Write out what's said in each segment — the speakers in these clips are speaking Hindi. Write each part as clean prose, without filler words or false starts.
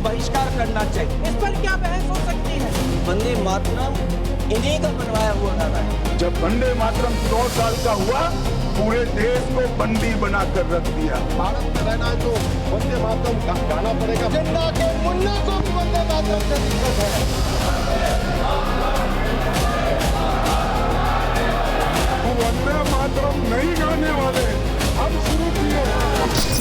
बहिष्कार करना चाहिए। इस पर क्या बहस हो सकती है? वंदे मातरम इन्हीं का बनवाया हुआ गाना है। जब वंदे मातरम 100 साल का हुआ, पूरे देश को बंदी बनाकर रख दिया। भारत में रहना है तो वंदे मातरम गाना पड़ेगा। जिन्ना के मुन्ना को भी वंदे मातरम से दिक्कत है। वंदे मातरम नहीं गाने वाले हम शुरू किए।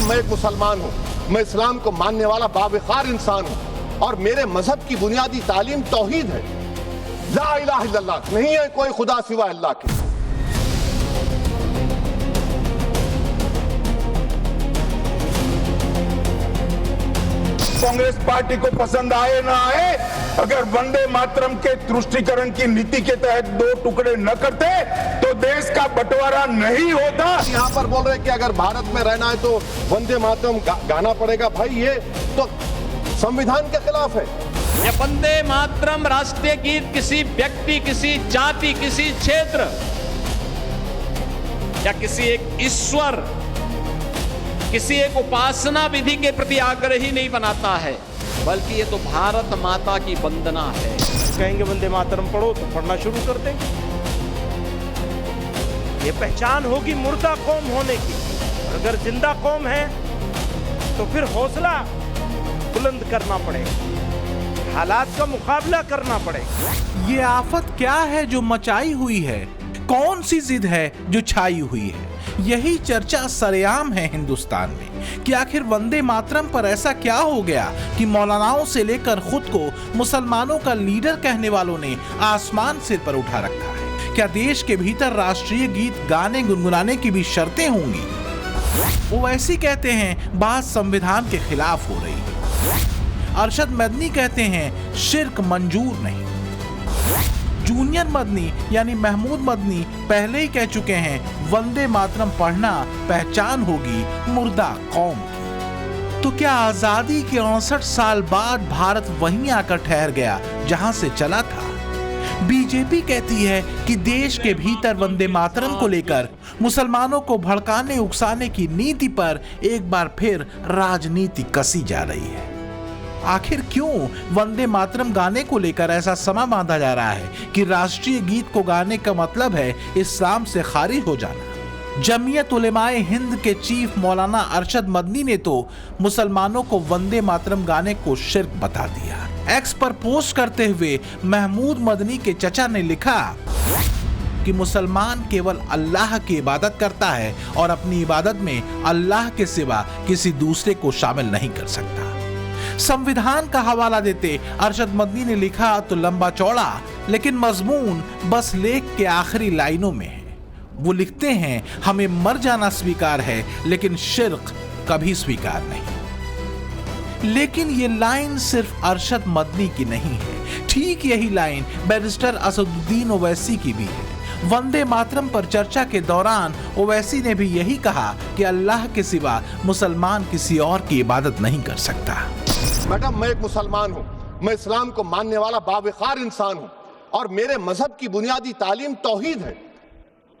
मैं एक मुसलमान हूँ, मैं इस्लाम को मानने वाला बावकार इंसान हूँ और मेरे मजहब की बुनियादी तालीम तौहीद है। ला इलाहा इल्लल्लाह, नहीं है कोई खुदा सिवा अल्लाह के। कांग्रेस पार्टी को पसंद आए ना आए, अगर वंदे मातरम के तुष्टीकरण की नीति के तहत 2 टुकड़े न करते तो देश का बंटवारा नहीं होता। यहाँ पर बोल रहे हैं कि अगर भारत में रहना है तो वंदे मातरम गाना पड़ेगा। भाई ये तो संविधान के खिलाफ है। ये वंदे मातरम राष्ट्रीय गीत किसी व्यक्ति, किसी जाति, किसी क्षेत्र या किसी एक ईश्वर, किसी एक उपासना विधि के प्रति आग्रही नहीं बनाता है, बल्कि ये तो भारत माता की वंदना है। कहेंगे वंदे मातरम पढ़ो तो पढ़ना शुरू कर देंगे। ये पहचान होगी मुर्दा कौम होने की। और अगर जिंदा कौम है तो फिर हौसला बुलंद करना पड़ेगा, हालात का मुकाबला करना पड़ेगा। ये आफत क्या है जो मचाई हुई है? कौन सी जिद है जो छाई हुई है? यही चर्चा सरेआम है हिंदुस्तान में कि आखिर वंदे मातरम पर ऐसा क्या हो गया कि मौलानाओं से लेकर खुद को मुसलमानों का लीडर कहने वालों ने आसमान सिर पर उठा रखा है। क्या देश के भीतर राष्ट्रीय गीत गाने गुनगुनाने की भी शर्तें होंगी? वो ऐसी कहते हैं बात संविधान के खिलाफ हो रही है। अरशद मदनी कहते हैं शिर्क मंजूर नहीं। जूनियर मदनी यानी महमूद मदनी पहले ही कह चुके हैं वंदे मातरम पढ़ना पहचान होगी मुर्दा कौम की। तो क्या आजादी के 69 साल बाद भारत वहीं आकर ठहर गया जहां से चला था? बीजेपी कहती है कि देश के भीतर वंदे मातरम को लेकर मुसलमानों को भड़काने उकसाने की नीति पर एक बार फिर राजनीति कसी जा रही है। आखिर क्यों वंदे मातरम गाने को लेकर ऐसा समा बांधा जा रहा है कि राष्ट्रीय गीत को गाने का मतलब है इस्लाम से खारिज हो जाना? जमीयत उलेमाए हिंद के चीफ मौलाना अरशद मदनी ने तो मुसलमानों को वंदे मातरम गाने को शिर्क बता दिया। एक्स पर पोस्ट करते हुए महमूद मदनी के चचा ने लिखा कि मुसलमान केवल अल्लाह की इबादत करता है और अपनी इबादत में अल्लाह के सिवा किसी दूसरे को शामिल नहीं कर सकता। संविधान का हवाला देते अरशद मदनी ने लिखा तो लंबा चौड़ा, लेकिन मजमून बस लेख के आखिरी लाइनों में है। वो लिखते हैं हमें मर जाना स्वीकार है लेकिन शिर्क कभी स्वीकार नहीं। लेकिन ये लाइन सिर्फ अरशद मदनी की नहीं है, ठीक यही लाइन बैरिस्टर असदुद्दीन ओवैसी की भी है। वंदे मातरम पर चर्चा के दौरान ओवैसी ने भी यही कहा कि अल्लाह के सिवा मुसलमान किसी और की इबादत नहीं कर सकता। मैडम, मैं एक मुसलमान हूँ, मैं इस्लाम को मानने वाला बावकार इंसान हूँ और मेरे मजहब की बुनियादी तालीम तौहीद है।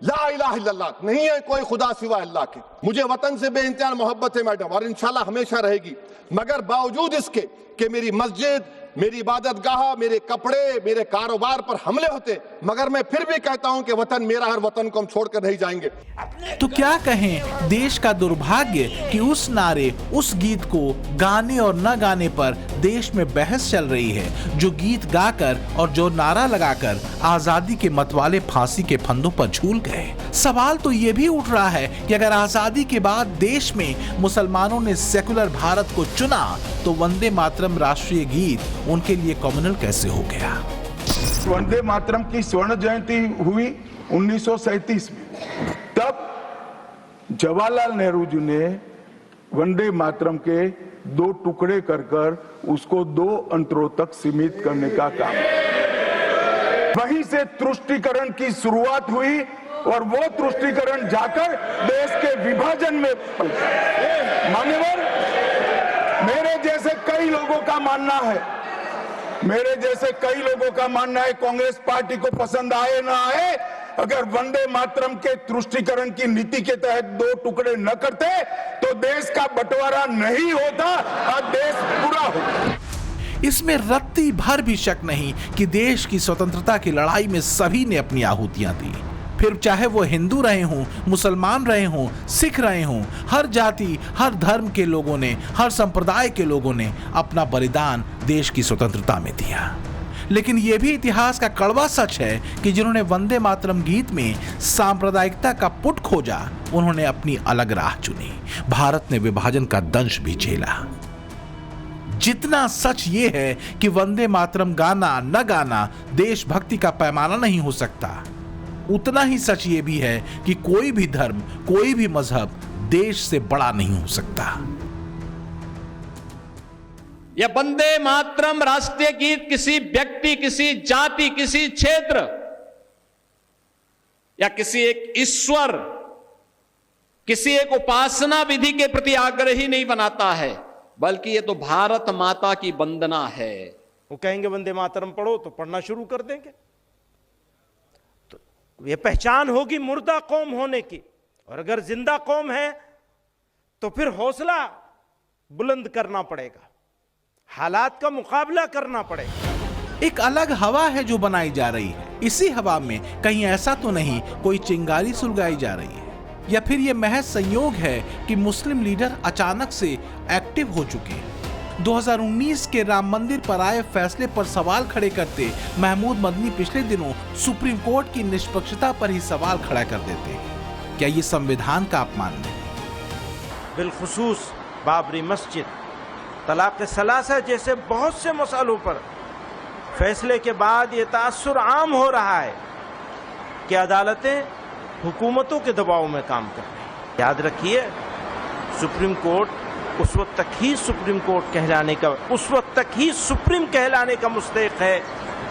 ला इलाहा इल्लल्लाह, नहीं है कोई खुदा सिवा अल्लाह के। मुझे वतन से बेइंतहा मोहब्बत है मैडम, और इंशाल्लाह हमेशा रहेगी। मगर बावजूद इसके कि मेरी मस्जिद, मेरी इबादत गाह, मेरे कपड़े, मेरे कारोबार पर हमले होते, मगर मैं फिर भी कहता हूं कि वतन मेरा, हर वतन को हम छोड़कर नहीं जाएंगे। तो क्या कहें देश का दुर्भाग्य कि उस नारे, उस गीत को गाने और न गाने पर देश में बहस चल रही है। जो गीत गाकर और जो नारा लगाकर आजादी के मतवाले फांसी के फंदों पर झूल गए। सवाल तो ये भी उठ रहा है कि अगर आजादी के बाद देश में मुसलमानों ने सेकुलर भारत को चुना तो वंदे मातरम राष्ट्रीय गीत उनके लिए कम्युनल कैसे हो गया? वंदे मातरम की स्वर्ण जयंती हुई 1937 में। तब जवाहरलाल नेहरू जी ने वंदे मातरम के 2 टुकड़े कर उसको 2 अंतरों तक सीमित करने का काम। वहीं से तुष्टीकरण की शुरुआत हुई और वो तुष्टीकरण जाकर देश के विभाजन में मान्यवर, मेरे जैसे कई लोगों का मानना है, कांग्रेस पार्टी को पसंद आए ना आए, अगर वंदे मातरम के तुष्टीकरण की नीति के तहत 2 टुकड़े न करते तो देश का बंटवारा नहीं होता और देश पूरा हूं। इसमें रत्ती भर भी शक नहीं कि देश की स्वतंत्रता की लड़ाई में सभी ने अपनी आहुतियां दी। फिर चाहे वो हिंदू रहे हों, मुसलमान रहे हों, सिख रहे हों, हर जाति, हर धर्म के लोगों ने, हर संप्रदाय के लोगों ने अपना बलिदान देश की स्वतंत्रता में दिया। लेकिन यह भी इतिहास का कड़वा सच है कि जिन्होंने वंदे मातरम गीत में सांप्रदायिकता का पुट खोजा, उन्होंने अपनी अलग राह चुनी। भारत ने विभाजन का दंश भी झेला। जितना सच ये है कि वंदे मातरम गाना न गाना देशभक्ति का पैमाना नहीं हो सकता, उतना ही सच ये भी है कि कोई भी धर्म, कोई भी मजहब देश से बड़ा नहीं हो सकता। यह वंदे मातरम राष्ट्रीय गीत किसी व्यक्ति, किसी जाति, किसी क्षेत्र या किसी एक ईश्वर, किसी एक उपासना विधि के प्रति आग्रही नहीं बनाता है, बल्कि यह तो भारत माता की वंदना है। वो कहेंगे वंदे मातरम पढ़ो तो पढ़ना शुरू कर देंगे। तो ये पहचान होगी मुर्दा कौम होने की, और अगर जिंदा कौम है तो फिर हौसला बुलंद करना पड़ेगा, हालात का मुकाबला करना पड़ेगा। एक अलग हवा है जो बनाई जा रही है। इसी हवा में कहीं ऐसा तो नहीं कोई चिंगारी सुलगाई जा रही है, या फिर यह महज संयोग है कि मुस्लिम लीडर अचानक से एक्टिव हो चुके हैं। 2019 के राम मंदिर पर आए फैसले पर सवाल खड़े करते महमूद मदनी पिछले दिनों सुप्रीम कोर्ट की निष्पक्षता पर ही सवाल खड़ा कर देते हैं। क्या ये संविधान का अपमान नहीं? बिलखुसूस बाबरी मस्जिद, तलाक सलासा जैसे बहुत से मसालों पर फैसले के बाद ये तासुर आम हो रहा है कि अदालतें हुकूमतों के दबाव में काम कर रही हैं। याद रखिए, सुप्रीम कोर्ट उस वक्त तक ही सुप्रीम कहलाने का मुस्तहिक है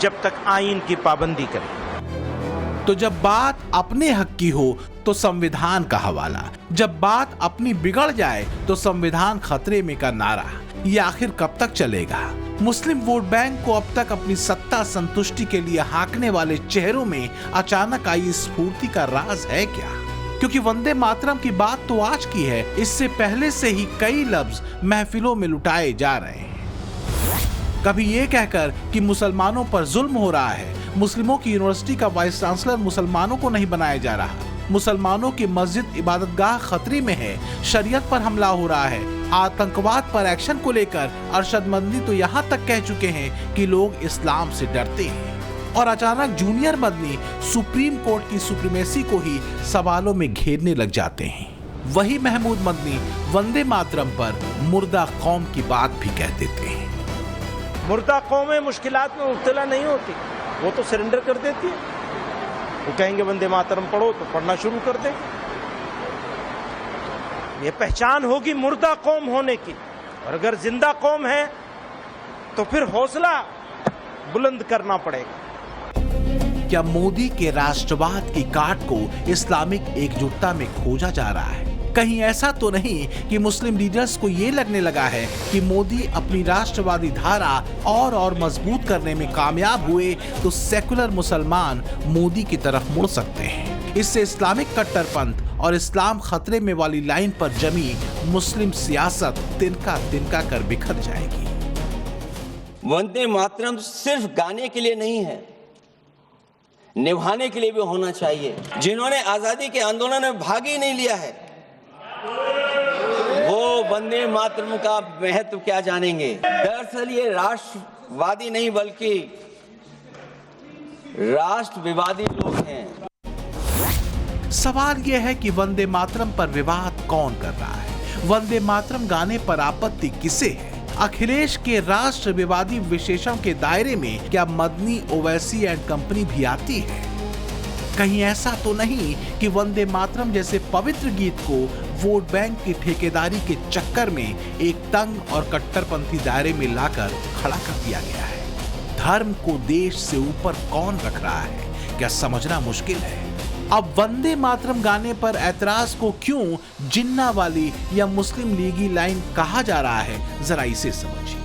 जब तक आईन की पाबंदी करे। तो जब बात अपने हक की हो तो संविधान का हवाला, जब बात अपनी बिगड़ जाए तो संविधान खतरे में का नारा, ये आखिर कब तक चलेगा? मुस्लिम वोट बैंक को अब तक अपनी सत्ता संतुष्टि के लिए हाँकने वाले चेहरों में अचानक आई स्फूर्ति का राज है क्या? क्योंकि वंदे मातरम की बात तो आज की है, इससे पहले से ही कई लफ्ज महफिलों में लुटाए जा रहे हैं। कभी ये कहकर कि मुसलमानों पर जुल्म हो रहा है, मुस्लिमों की यूनिवर्सिटी का वाइस चांसलर मुसलमानों को नहीं बनाया जा रहा, मुसलमानों की मस्जिद इबादतगाह खतरे में है, शरीयत पर हमला हो रहा है, आतंकवाद पर एक्शन को लेकर अरशद मदनी तो यहाँ तक कह चुके हैं कि लोग इस्लाम से डरते हैं, और अचानक जूनियर मदनी सुप्रीम कोर्ट की सुप्रीमेसी को ही सवालों में घेरने लग जाते हैं। वही महमूद मदनी वंदे मातरम पर मुर्दा कौम की बात भी कह देते हैं। मुर्दा कौमें मुश्किलात में मुब्तला नहीं होती, वो तो सरेंडर कर देती है। वो कहेंगे वंदे मातरम पढ़ो तो पढ़ना शुरू कर देंगे। ये पहचान होगी मुर्दा कौम होने की, और अगर जिंदा कौम है तो फिर हौसला बुलंद करना पड़ेगा। क्या मोदी के राष्ट्रवाद की काट को इस्लामिक एकजुटता में खोजा जा रहा है? कहीं ऐसा तो नहीं कि मुस्लिम लीडर्स को ये लगने लगा है कि मोदी अपनी राष्ट्रवादी धारा और मजबूत करने में कामयाब हुए तो सेकुलर मुसलमान मोदी की तरफ मुड़ सकते हैं। इससे इस्लामिक कट्टरपंथ और इस्लाम खतरे में वाली लाइन पर जमी मुस्लिम सियासत तिनका तिनका कर बिखर जाएगी। वंदे मातरम सिर्फ गाने के लिए नहीं है, निभाने के लिए भी होना चाहिए। जिन्होंने आजादी के आंदोलन में भाग ही नहीं लिया है वो वंदे मातरम का महत्व क्या जानेंगे। दरअसल ये राष्ट्रवादी नहीं बल्कि राष्ट्र विवादी लोग हैं। सवाल यह है कि वंदे मातरम पर विवाद कौन कर रहा है? वंदे मातरम गाने पर आपत्ति किसे है? अखिलेश के राष्ट्र विवादी विशेषण के दायरे में क्या मदनी, ओवैसी एंड कंपनी भी आती है? कहीं ऐसा तो नहीं कि वंदे मातरम जैसे पवित्र गीत को वोट बैंक की ठेकेदारी के चक्कर में एक तंग और कट्टरपंथी दायरे में लाकर खड़ा कर दिया गया है? धर्म को देश से ऊपर कौन रख रहा है, क्या समझना मुश्किल है। अब वंदे मातरम गाने पर ऐतराज को क्यों जिन्ना वाली या मुस्लिम लीगी लाइन कहा जा रहा है, जरा इसे समझिए।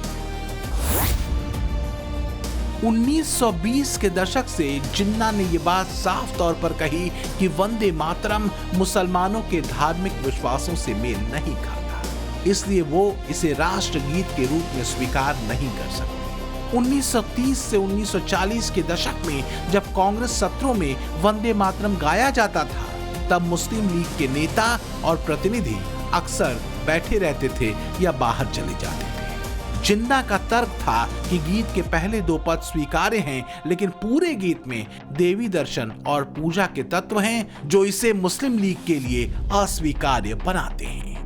1920 के दशक से जिन्ना ने यह बात साफ तौर पर कही कि वंदे मातरम मुसलमानों के धार्मिक विश्वासों से मेल नहीं खाता। इसलिए वो इसे राष्ट्रगीत के रूप में स्वीकार नहीं कर सकते। 1930 से 1940 के दशक में जब कांग्रेस सत्रों में वंदे मातरम गाया जाता था, तब मुस्लिम लीग के नेता और प्रतिनिधि अक्सर बैठे रहते थे या बाहर चले जाते थे। जिन्ना का तर्क था कि गीत के पहले 2 पद स्वीकार्य हैं, लेकिन पूरे गीत में देवी दर्शन और पूजा के तत्व हैं जो इसे मुस्लिम लीग के लिए अस्वीकार्य बनाते हैं।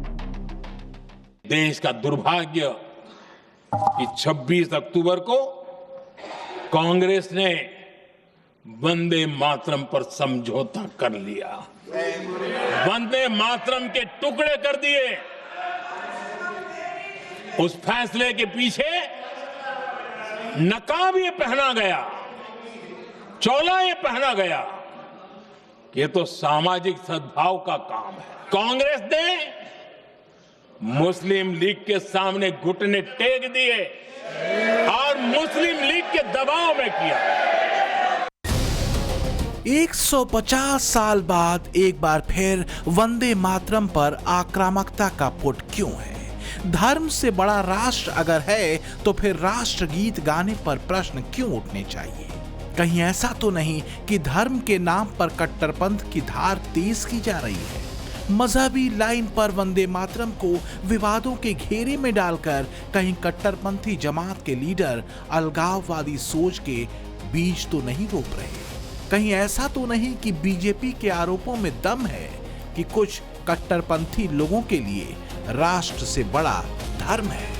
देश का दुर्भाग्य कि 26 अक्टूबर को कांग्रेस ने वंदे मातरम पर समझौता कर लिया, वंदे मातरम के टुकड़े कर दिए। उस फैसले के पीछे नकाब ये पहना गया, चोला ये पहना गया कि ये तो सामाजिक सद्भाव का काम है। कांग्रेस ने मुस्लिम लीग के सामने घुटने टेक दिए और मुस्लिम लीग के दबाव में किया। 150 साल बाद एक बार फिर वंदे मातरम पर आक्रामकता का पुट क्यों है? धर्म से बड़ा राष्ट्र अगर है तो फिर राष्ट्रगीत गाने पर प्रश्न क्यों उठने चाहिए? कहीं ऐसा तो नहीं कि धर्म के नाम पर कट्टरपंथ की धार तेज की जा रही है? मजहबी लाइन पर वंदे मातरम को विवादों के घेरे में डालकर कहीं कट्टरपंथी जमात के लीडर अलगाववादी सोच के बीज तो नहीं रोप रहे? कहीं ऐसा तो नहीं कि बीजेपी के आरोपों में दम है कि कुछ कट्टरपंथी लोगों के लिए राष्ट्र से बड़ा धर्म है?